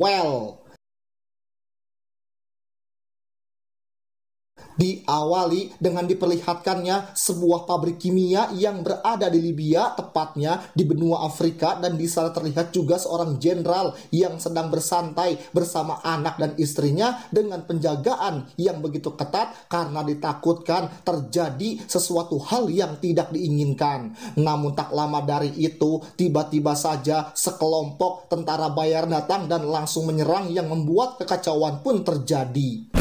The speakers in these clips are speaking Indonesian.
Well, diawali dengan diperlihatkannya sebuah pabrik kimia yang berada di Libya, tepatnya di benua Afrika, dan di sana terlihat juga seorang jenderal yang sedang bersantai bersama anak dan istrinya dengan penjagaan yang begitu ketat karena ditakutkan terjadi sesuatu hal yang tidak diinginkan. Namun tak lama dari itu, tiba-tiba saja sekelompok tentara bayar datang dan langsung menyerang yang membuat kekacauan pun terjadi.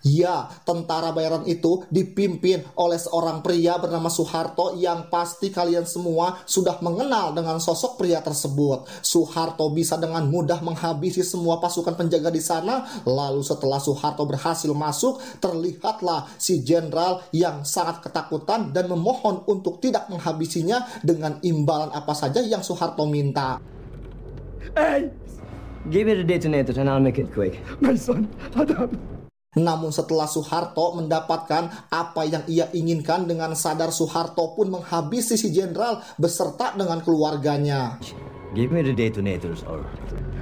Ya, tentara bayaran itu dipimpin oleh seorang pria bernama Soeharto yang pasti kalian semua sudah mengenal dengan sosok pria tersebut. Soeharto bisa dengan mudah menghabisi semua pasukan penjaga di sana. Lalu setelah Soeharto berhasil masuk, terlihatlah si jenderal yang sangat ketakutan dan memohon untuk tidak menghabisinya dengan imbalan apa saja yang Soeharto minta. Hey! Give me the detonator and I'll make it quick. My son, Adam. Namun setelah Soeharto mendapatkan apa yang ia inginkan, dengan sadar Soeharto pun menghabisi si jenderal beserta dengan keluarganya. Give me the detonators or...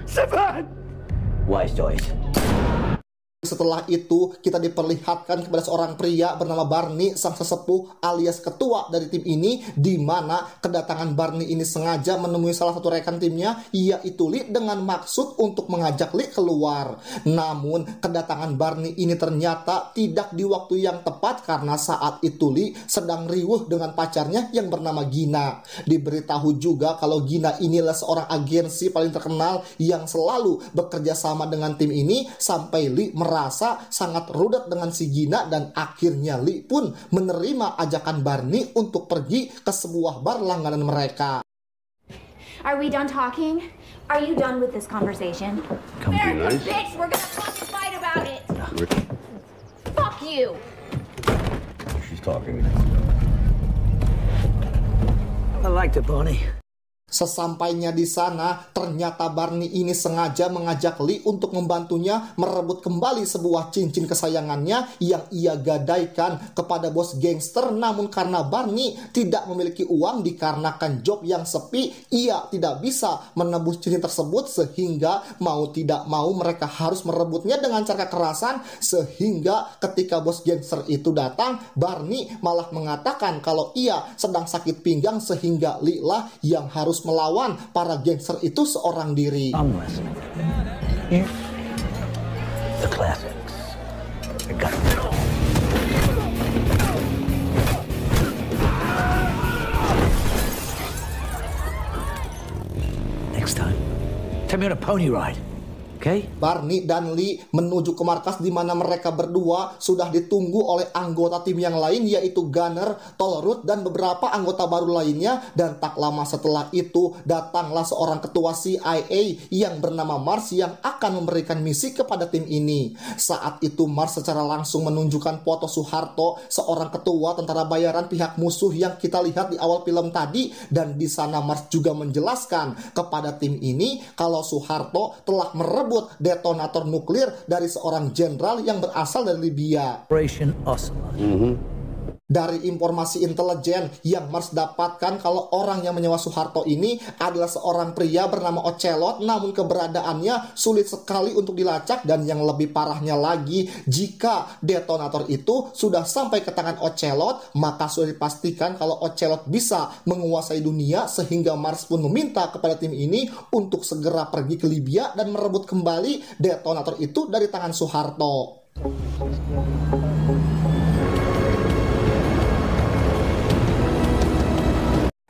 Stefan! Wise choice. Setelah itu kita diperlihatkan kepada seorang pria bernama Barney, sang sesepuh alias ketua dari tim ini, di mana kedatangan Barney ini sengaja menemui salah satu rekan timnya, yaitu Lee, dengan maksud untuk mengajak Lee keluar. Namun kedatangan Barney ini ternyata tidak di waktu yang tepat karena saat itu Lee sedang riuh dengan pacarnya yang bernama Gina. Diberitahu juga kalau Gina inilah seorang agensi paling terkenal yang selalu bekerja sama dengan tim ini, sampai Lee merasa sangat rudet dengan si Gina, dan akhirnya Lee pun menerima ajakan Barney untuk pergi ke sebuah bar langganan mereka. Are we done talking? Are you done with this conversation? Come be nice. Bitch, we're gonna fucking fight about it. Fuck you. She's talking. I like the Bonnie. Sesampainya di sana, ternyata Barney ini sengaja mengajak Lee untuk membantunya merebut kembali sebuah cincin kesayangannya yang ia gadaikan kepada bos gangster. Namun karena Barney tidak memiliki uang dikarenakan job yang sepi, ia tidak bisa menebus cincin tersebut, sehingga mau tidak mau mereka harus merebutnya dengan cara kekerasan. Sehingga ketika bos gangster itu datang, Barney malah mengatakan kalau ia sedang sakit pinggang, sehingga Lee lah yang harus melawan para gangster itu seorang diri. Here. The classics. I got it. Next time, take me on a pony ride. Okay? Barney dan Lee menuju ke markas di mana mereka berdua sudah ditunggu oleh anggota tim yang lain, yaitu Gunner, Tolerud, dan beberapa anggota baru lainnya. Dan tak lama setelah itu datanglah seorang ketua CIA yang bernama Mars yang akan memberikan misi kepada tim ini. Saat itu Mars secara langsung menunjukkan foto Soeharto, seorang ketua tentara bayaran pihak musuh yang kita lihat di awal film tadi. Dan di sana Mars juga menjelaskan kepada tim ini kalau Soeharto telah merebut detonator nuklir dari seorang jenderal yang berasal dari Libya. Operation Ocelot. Dari informasi intelijen yang Mars dapatkan, kalau orang yang menyewa Soeharto ini adalah seorang pria bernama Ocelot, namun keberadaannya sulit sekali untuk dilacak. Dan yang lebih parahnya lagi, jika detonator itu sudah sampai ke tangan Ocelot, maka sudah dipastikan kalau Ocelot bisa menguasai dunia, sehingga Mars pun meminta kepada tim ini untuk segera pergi ke Libya dan merebut kembali detonator itu dari tangan Soeharto.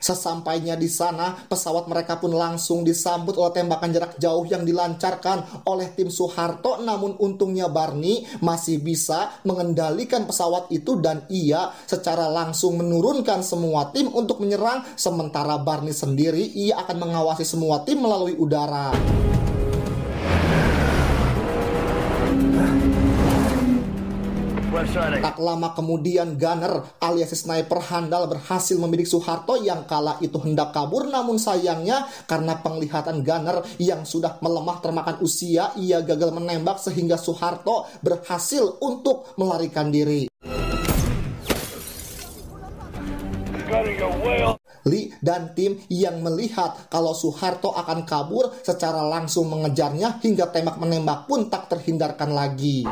Sesampainya di sana, pesawat mereka pun langsung disambut oleh tembakan jarak jauh yang dilancarkan oleh tim Soeharto. Namun untungnya Barney masih bisa mengendalikan pesawat itu, dan ia secara langsung menurunkan semua tim untuk menyerang. Sementara Barney sendiri, ia akan mengawasi semua tim melalui udara. Tak lama kemudian Gunner alias sniper handal berhasil membidik Soeharto yang kala itu hendak kabur. Namun sayangnya karena penglihatan Gunner yang sudah melemah termakan usia, ia gagal menembak sehingga Soeharto berhasil untuk melarikan diri. dan tim yang melihat kalau Soeharto akan kabur secara langsung mengejarnya hingga tembak-menembak pun tak terhindarkan lagi.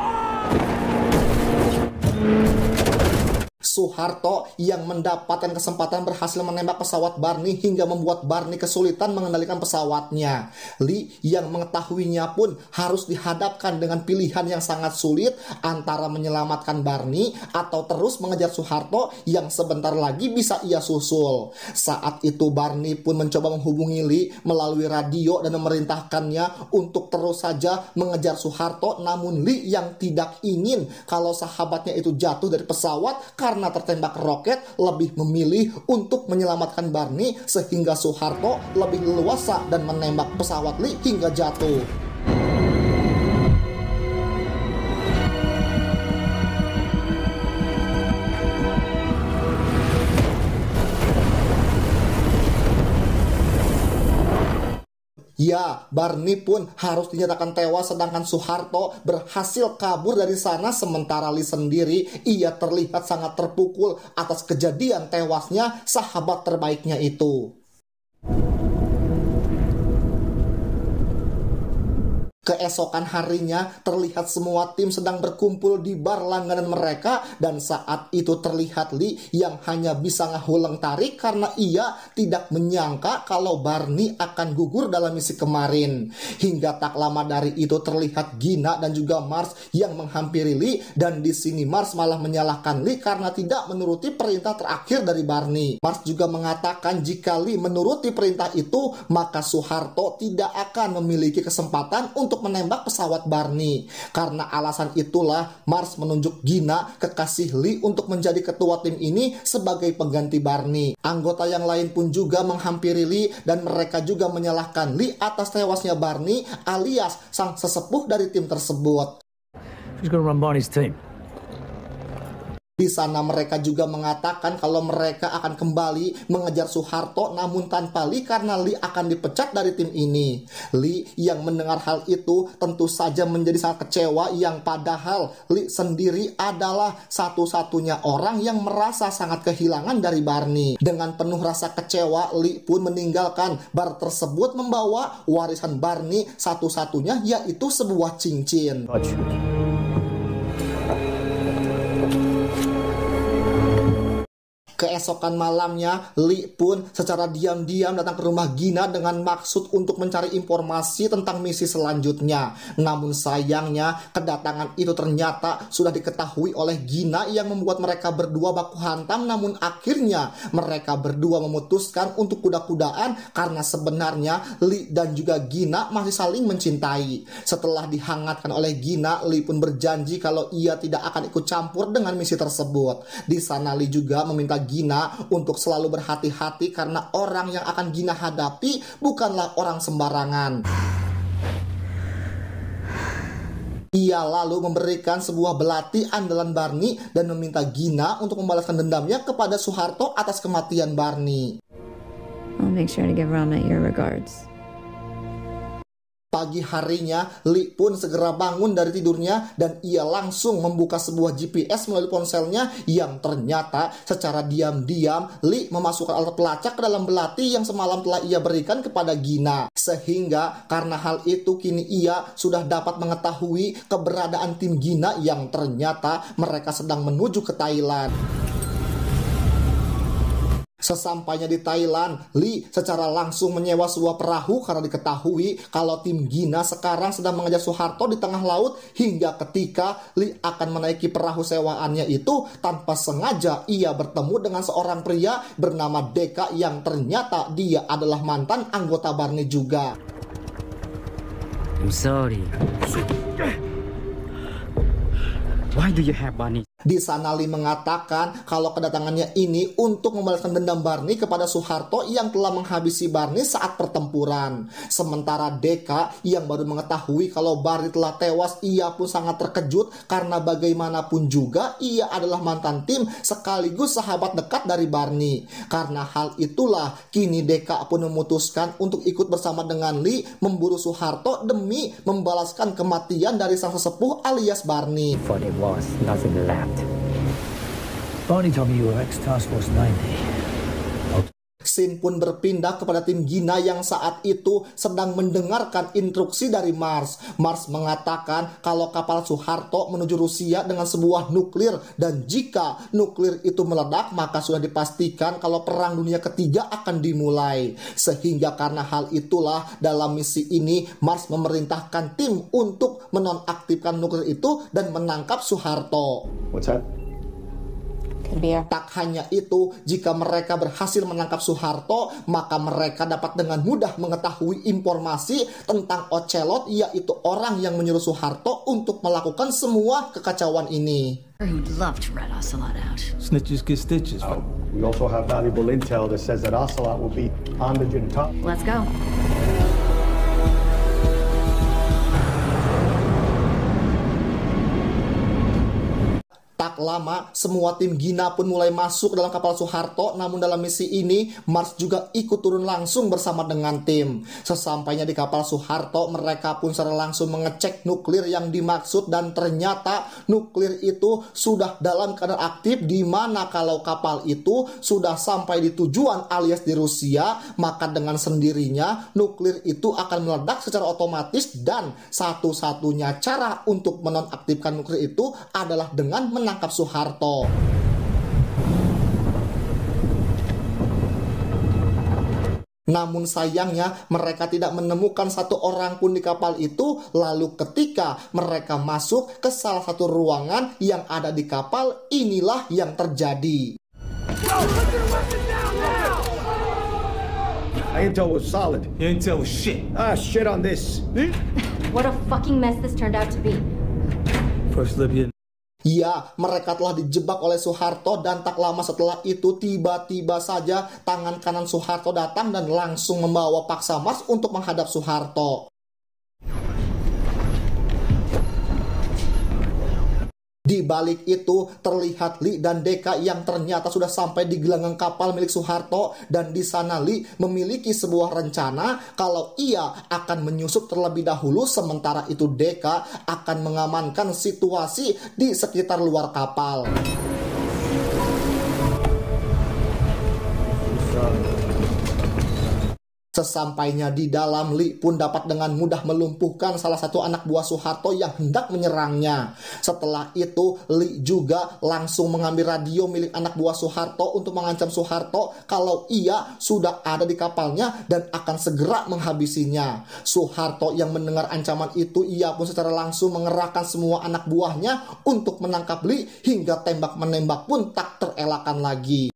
Soeharto yang mendapatkan kesempatan berhasil menembak pesawat Barney hingga membuat Barney kesulitan mengendalikan pesawatnya. Lee yang mengetahuinya pun harus dihadapkan dengan pilihan yang sangat sulit antara menyelamatkan Barney atau terus mengejar Soeharto yang sebentar lagi bisa ia susul. Saat itu Barney pun mencoba menghubungi Lee melalui radio dan memerintahkannya untuk terus saja mengejar Soeharto, namun Lee yang tidak ingin kalau sahabatnya itu jatuh dari pesawat karena tertembak roket lebih memilih untuk menyelamatkan Barney sehingga Soeharto lebih leluasa dan menembak pesawat Lee hingga jatuh. Ya, Barney pun harus dinyatakan tewas sedangkan Soeharto berhasil kabur dari sana, sementara Lee sendiri ia terlihat sangat terpukul atas kejadian tewasnya sahabat terbaiknya itu. Keesokan harinya terlihat semua tim sedang berkumpul di bar langganan mereka dan saat itu terlihat Lee yang hanya bisa ngahuleng tarik karena ia tidak menyangka kalau Barney akan gugur dalam misi kemarin. Hingga tak lama dari itu terlihat Gina dan juga Mars yang menghampiri Lee dan di sini Mars malah menyalahkan Lee karena tidak menuruti perintah terakhir dari Barney. Mars juga mengatakan jika Lee menuruti perintah itu maka Soeharto tidak akan memiliki kesempatan untuk menembak pesawat Barney. Karena alasan itulah Mars menunjuk Gina, kekasih Lee, untuk menjadi ketua tim ini sebagai pengganti Barney. Anggota yang lain pun juga menghampiri Lee dan mereka juga menyalahkan Lee atas tewasnya Barney alias sang sesepuh dari tim tersebut. Who's gonna run Barney's team? Di sana mereka juga mengatakan kalau mereka akan kembali mengejar Soeharto namun tanpa Lee karena Lee akan dipecat dari tim ini. Lee yang mendengar hal itu tentu saja menjadi sangat kecewa yang padahal Lee sendiri adalah satu-satunya orang yang merasa sangat kehilangan dari Barney. Dengan penuh rasa kecewa Lee pun meninggalkan bar tersebut membawa warisan Barney satu-satunya yaitu sebuah cincin. Keesokan malamnya, Lee pun secara diam-diam datang ke rumah Gina dengan maksud untuk mencari informasi tentang misi selanjutnya. Namun sayangnya, kedatangan itu ternyata sudah diketahui oleh Gina yang membuat mereka berdua baku hantam. Namun akhirnya mereka berdua memutuskan untuk kuda-kudaan karena sebenarnya Lee dan juga Gina masih saling mencintai. Setelah dihangatkan oleh Gina, Lee pun berjanji kalau ia tidak akan ikut campur dengan misi tersebut. Di sana Lee juga meminta Gina untuk selalu berhati-hati karena orang yang akan Gina hadapi bukanlah orang sembarangan. Ia lalu memberikan sebuah belati andalan Barney dan meminta Gina untuk membalaskan dendamnya kepada Soeharto atas kematian Barney. I'll make sure to give Rama your regards. Pagi harinya, Lee pun segera bangun dari tidurnya dan ia langsung membuka sebuah GPS melalui ponselnya yang ternyata secara diam-diam Lee memasukkan alat pelacak ke dalam belati yang semalam telah ia berikan kepada Gina. Sehingga karena hal itu kini ia sudah dapat mengetahui keberadaan tim Gina yang ternyata mereka sedang menuju ke Thailand. Sesampainya di Thailand, Lee secara langsung menyewa sebuah perahu karena diketahui kalau tim Gina sekarang sedang mengejar Soeharto di tengah laut. Hingga ketika Lee akan menaiki perahu sewaannya itu, tanpa sengaja ia bertemu dengan seorang pria bernama Deka yang ternyata dia adalah mantan anggota Barney juga. I'm sorry. Why do you have Barney? Di sana Lee mengatakan kalau kedatangannya ini untuk membalaskan dendam Barney kepada Soeharto yang telah menghabisi Barney saat pertempuran. Sementara Deka yang baru mengetahui kalau Barney telah tewas, ia pun sangat terkejut karena bagaimanapun juga ia adalah mantan tim sekaligus sahabat dekat dari Barney. Karena hal itulah kini Deka pun memutuskan untuk ikut bersama dengan Lee memburu Soeharto demi membalaskan kematian dari sang sesepuh alias Barney. For there was nothing left. Barney told me you were ex-Task Force 90. Scene pun berpindah kepada tim Gina yang saat itu sedang mendengarkan instruksi dari Mars. Mars mengatakan kalau kapal Soeharto menuju Rusia dengan sebuah nuklir, dan jika nuklir itu meledak maka sudah dipastikan kalau Perang Dunia Ketiga akan dimulai. Sehingga karena hal itulah dalam misi ini Mars memerintahkan tim untuk menonaktifkan nuklir itu dan menangkap Soeharto. What's that? Tak hanya itu, jika mereka berhasil menangkap Soeharto, maka mereka dapat dengan mudah mengetahui informasi tentang Ocelot, yaitu orang yang menyuruh Soeharto untuk melakukan semua kekacauan ini. Who'd love to rat Ocelot out. Snitches get stitches. We also have valuable intel that says that Ocelot will be on the Jinta. Let's go. Tak lama, semua tim Gina pun mulai masuk dalam kapal Soeharto. Namun dalam misi ini, Mars juga ikut turun langsung bersama dengan tim. Sesampainya di kapal Soeharto, mereka pun secara langsung mengecek nuklir yang dimaksud, dan ternyata nuklir itu sudah dalam keadaan aktif, di mana kalau kapal itu sudah sampai di tujuan alias di Rusia, maka dengan sendirinya nuklir itu akan meledak secara otomatis, dan satu-satunya cara untuk menonaktifkan nuklir itu adalah dengan menangkap Soeharto. Namun sayangnya mereka tidak menemukan satu orang pun di kapal itu. Lalu ketika mereka masuk ke salah satu ruangan yang ada di kapal, inilah yang terjadi. My intel was solid. Your intel was shit. Shit on this. What a fucking mess this turned out to be. First Libyan. Ya, mereka telah dijebak oleh Soeharto, dan tak lama setelah itu tiba-tiba saja tangan kanan Soeharto datang dan langsung membawa paksa Mars untuk menghadap Soeharto. Di balik itu terlihat Lee dan Deka yang ternyata sudah sampai di gelanggang kapal milik Soeharto, dan di sana Lee memiliki sebuah rencana kalau ia akan menyusup terlebih dahulu, sementara itu Deka akan mengamankan situasi di sekitar luar kapal. Sesampainya di dalam, Lee pun dapat dengan mudah melumpuhkan salah satu anak buah Soeharto yang hendak menyerangnya. Setelah itu, Lee juga langsung mengambil radio milik anak buah Soeharto untuk mengancam Soeharto kalau ia sudah ada di kapalnya dan akan segera menghabisinya. Soeharto yang mendengar ancaman itu, ia pun secara langsung mengerahkan semua anak buahnya untuk menangkap Lee, hingga tembak-menembak pun tak terelakkan lagi.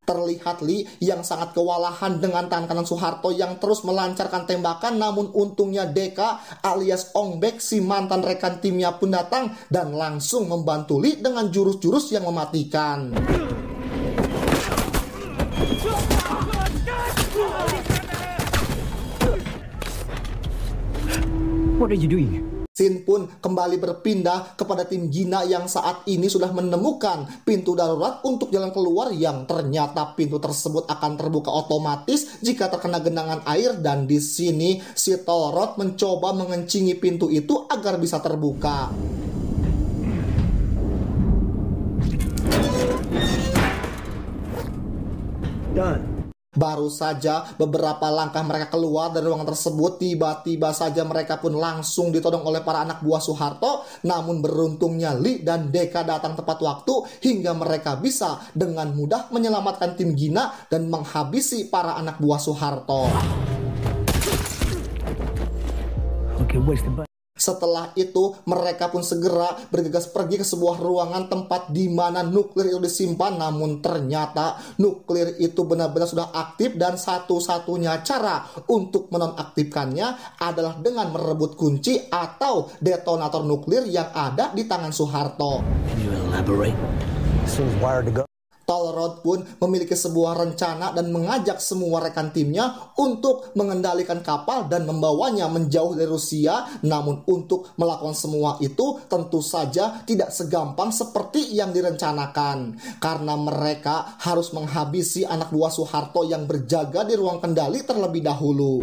Terlihat Lee yang sangat kewalahan dengan tangan kanan Soeharto yang terus melancarkan tembakan, namun untungnya Deka alias Ong Bek, si mantan rekan timnya pun datang dan langsung membantu Lee dengan jurus-jurus yang mematikan. What are you doing? Scene pun kembali berpindah kepada tim Gina yang saat ini sudah menemukan pintu darurat untuk jalan keluar, yang ternyata pintu tersebut akan terbuka otomatis jika terkena genangan air, dan di sini si Tolrod mencoba mengencingi pintu itu agar bisa terbuka. Done. Baru saja beberapa langkah mereka keluar dari ruangan tersebut, tiba-tiba saja mereka pun langsung ditodong oleh para anak buah Soeharto. Namun beruntungnya Lee dan Deka datang tepat waktu, hingga mereka bisa dengan mudah menyelamatkan tim Gina dan menghabisi para anak buah Soeharto. Okay, where's the button? Setelah itu, mereka pun segera bergegas pergi ke sebuah ruangan tempat di mana nuklir itu disimpan. Namun ternyata nuklir itu benar-benar sudah aktif, dan satu-satunya cara untuk menonaktifkannya adalah dengan merebut kunci atau detonator nuklir yang ada di tangan Soeharto. Can you elaborate? This thing's wired to go. Tolrod pun memiliki sebuah rencana dan mengajak semua rekan timnya untuk mengendalikan kapal dan membawanya menjauh dari Rusia. Namun untuk melakukan semua itu tentu saja tidak segampang seperti yang direncanakan, karena mereka harus menghabisi anak buah Soeharto yang berjaga di ruang kendali terlebih dahulu.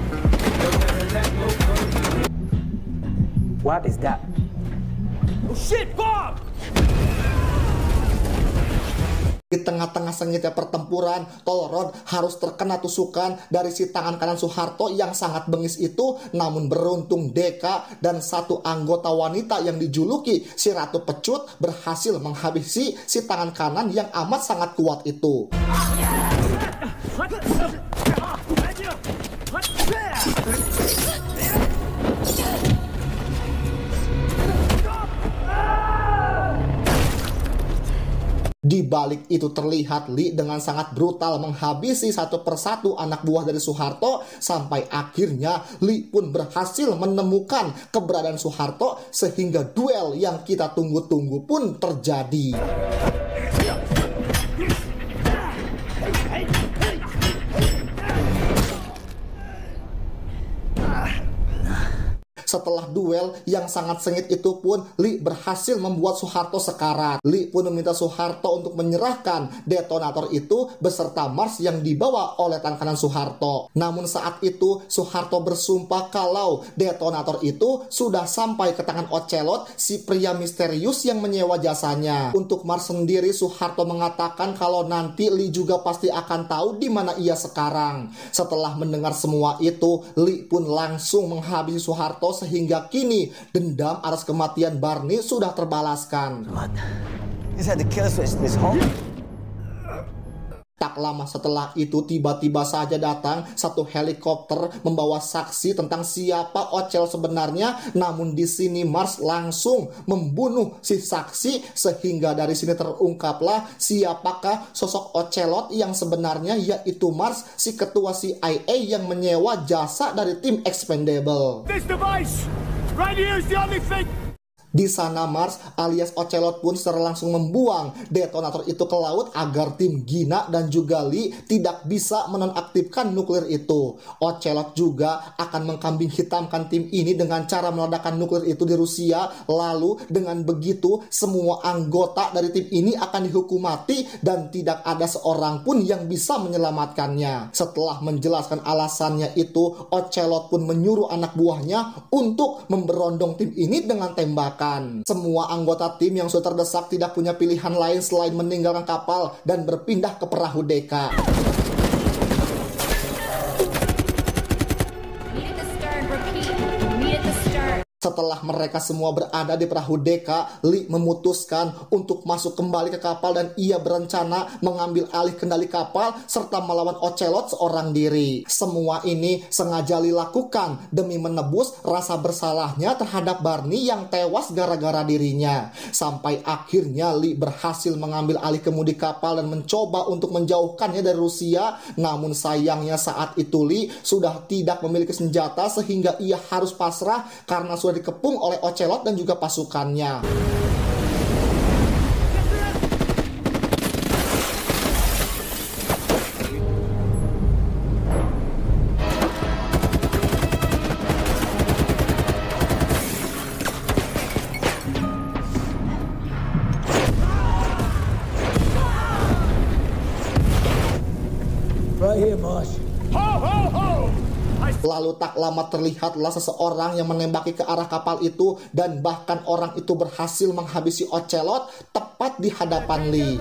What is that? Oh shit, bomb! Di tengah-tengah sengitnya pertempuran, Tolrod harus terkena tusukan dari si tangan kanan Soeharto yang sangat bengis itu. Namun beruntung Deka dan satu anggota wanita yang dijuluki si Ratu Pecut berhasil menghabisi si tangan kanan yang amat sangat kuat itu. Di balik itu terlihat Lee dengan sangat brutal menghabisi satu persatu anak buah dari Soeharto, sampai akhirnya Lee pun berhasil menemukan keberadaan Soeharto sehingga duel yang kita tunggu-tunggu pun terjadi. Setelah duel yang sangat sengit itu pun, Lee berhasil membuat Soeharto sekarat. Lee pun meminta Soeharto untuk menyerahkan detonator itu beserta Mars yang dibawa oleh tangan kanan Soeharto. Namun saat itu Soeharto bersumpah kalau detonator itu sudah sampai ke tangan Ocelot, si pria misterius yang menyewa jasanya. Untuk Mars sendiri, Soeharto mengatakan kalau nanti Lee juga pasti akan tahu di mana ia sekarang. Setelah mendengar semua itu, Lee pun langsung menghabisi Soeharto sehingga kini dendam atas kematian Barney sudah terbalaskan. Tak lama setelah itu tiba-tiba saja datang satu helikopter membawa saksi tentang siapa Ocel sebenarnya. Namun di sini Mars langsung membunuh si saksi sehingga dari sini terungkaplah siapakah sosok Ocelot yang sebenarnya, yaitu Mars, si ketua CIA yang menyewa jasa dari tim Expendable. This device right here is the only thing. Di sana Mars alias Ocelot pun secara langsung membuang detonator itu ke laut agar tim Gina dan juga Lee tidak bisa menonaktifkan nuklir itu. Ocelot juga akan mengkambing hitamkan tim ini dengan cara meledakkan nuklir itu di Rusia. Lalu dengan begitu semua anggota dari tim ini akan dihukum mati dan tidak ada seorang pun yang bisa menyelamatkannya. Setelah menjelaskan alasannya itu, Ocelot pun menyuruh anak buahnya untuk memberondong tim ini dengan tembakan. Semua anggota tim yang sudah terdesak tidak punya pilihan lain selain meninggalkan kapal dan berpindah ke perahu Deka. Setelah mereka semua berada di perahu Deka, Lee memutuskan untuk masuk kembali ke kapal dan ia berencana mengambil alih kendali kapal serta melawan Ocelot seorang diri. Semua ini sengaja Lee lakukan demi menebus rasa bersalahnya terhadap Barney yang tewas gara-gara dirinya. Sampai akhirnya Lee berhasil mengambil alih kemudi kapal dan mencoba untuk menjauhkannya dari Rusia. Namun sayangnya saat itu Lee sudah tidak memiliki senjata sehingga ia harus pasrah karena sudah dikepung oleh Ocelot dan juga pasukannya. Right here, Marsh. Ho, ho, ho! Lalu tak lama terlihatlah seseorang yang menembaki ke arah kapal itu dan bahkan orang itu berhasil menghabisi Ocelot tepat di hadapan Lee.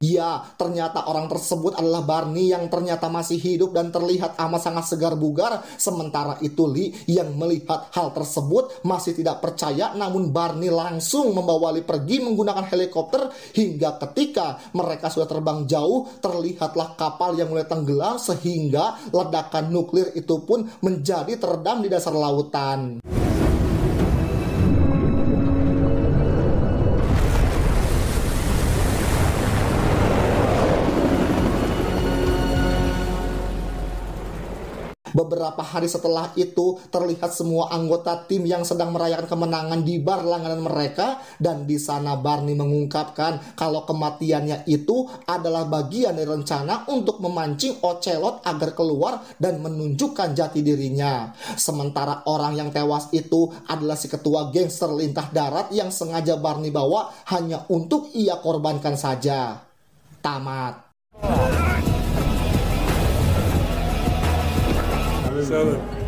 Ya, ternyata orang tersebut adalah Barney yang ternyata masih hidup dan terlihat amat sangat segar bugar. Sementara itu Lee yang melihat hal tersebut masih tidak percaya, namun Barney langsung membawa Lee pergi menggunakan helikopter hingga ketika mereka sudah terbang jauh, terlihatlah kapal yang mulai tenggelam sehingga ledakan nuklir itu pun menjadi teredam di dasar lautan. Beberapa hari setelah itu, terlihat semua anggota tim yang sedang merayakan kemenangan di bar langganan mereka, dan di sana Barney mengungkapkan kalau kematiannya itu adalah bagian dari rencana untuk memancing Ocelot agar keluar dan menunjukkan jati dirinya. Sementara orang yang tewas itu adalah si ketua gangster lintah darat yang sengaja Barney bawa hanya untuk ia korbankan saja. Tamat.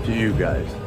To you guys.